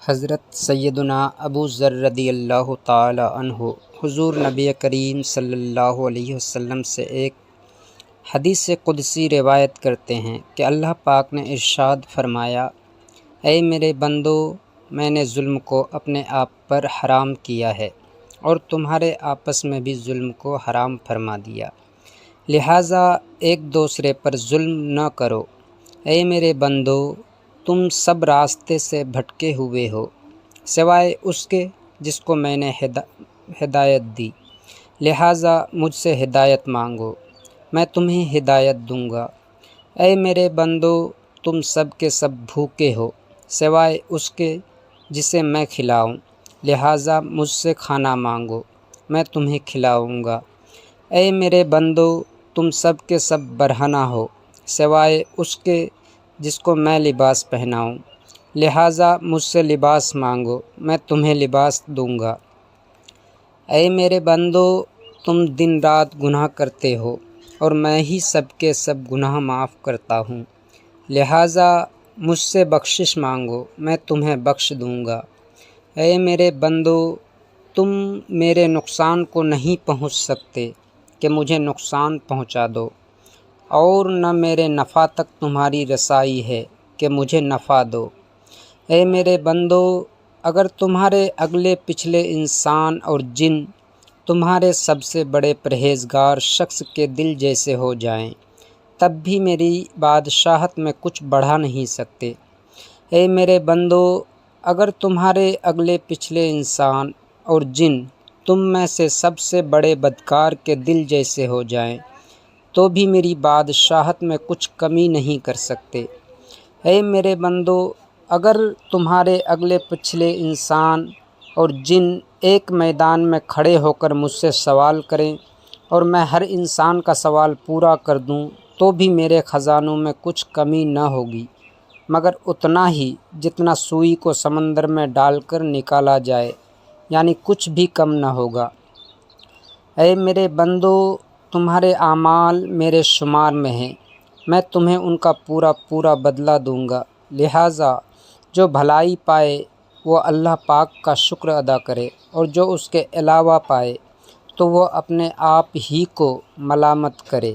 حضرت سیدنا ابو ذر رضی اللہ تعالی عنہ حضور نبی کریم صلی اللہ علیہ وسلم سے ایک حدیث قدسی روایت کرتے ہیں کہ اللہ پاک نے ارشاد فرمایا، اے میرے بندو، میں نے ظلم کو اپنے آپ پر حرام کیا ہے اور تمہارے آپس میں بھی ظلم کو حرام فرما دیا، لہٰذا ایک دوسرے پر ظلم نہ کرو۔ اے میرے بندو، تم سب راستے سے بھٹکے ہوئے ہو سوائے اس کے جس کو میں نے ہدایت دی، لہٰذا مجھ سے ہدایت مانگو، میں تمہیں ہدایت دوں گا۔ اے میرے بندو، تم سب کے سب بھوکے ہو سوائے اس کے جسے میں کھلاؤں، لہٰذا مجھ سے کھانا مانگو، میں تمہیں کھلاؤں گا۔ اے میرے بندو، تم سب کے سب برہنہ ہو سوائے اس کے جس کو میں لباس پہناؤں، لہٰذا مجھ سے لباس مانگو، میں تمہیں لباس دوں گا۔ اے میرے بندو، تم دن رات گناہ کرتے ہو اور میں ہی سب کے سب گناہ معاف کرتا ہوں، لہٰذا مجھ سے بخشش مانگو، میں تمہیں بخش دوں گا۔ اے میرے بندو، تم میرے نقصان کو نہیں پہنچ سکتے کہ مجھے نقصان پہنچا دو، اور نہ میرے نفع تک تمہاری رسائی ہے کہ مجھے نفع دو۔ اے میرے بندو، اگر تمہارے اگلے پچھلے انسان اور جن تمہارے سب سے بڑے پرہیزگار شخص کے دل جیسے ہو جائیں، تب بھی میری بادشاہت میں کچھ بڑھا نہیں سکتے۔ اے میرے بندو، اگر تمہارے اگلے پچھلے انسان اور جن تم میں سے سب سے بڑے بدکار کے دل جیسے ہو جائیں، تو بھی میری بادشاہت میں کچھ کمی نہیں کر سکتے۔ اے میرے بندو، اگر تمہارے اگلے پچھلے انسان اور جن ایک میدان میں کھڑے ہو کر مجھ سے سوال کریں اور میں ہر انسان کا سوال پورا کر دوں، تو بھی میرے خزانوں میں کچھ کمی نہ ہوگی مگر اتنا ہی جتنا سوئی کو سمندر میں ڈال کر نکالا جائے، یعنی کچھ بھی کم نہ ہوگا۔ اے میرے بندو، تمہارے اعمال میرے شمار میں ہیں، میں تمہیں ان کا پورا پورا بدلہ دوں گا، لہٰذا جو بھلائی پائے وہ اللہ پاک کا شکر ادا کرے، اور جو اس کے علاوہ پائے تو وہ اپنے آپ ہی کو ملامت کرے۔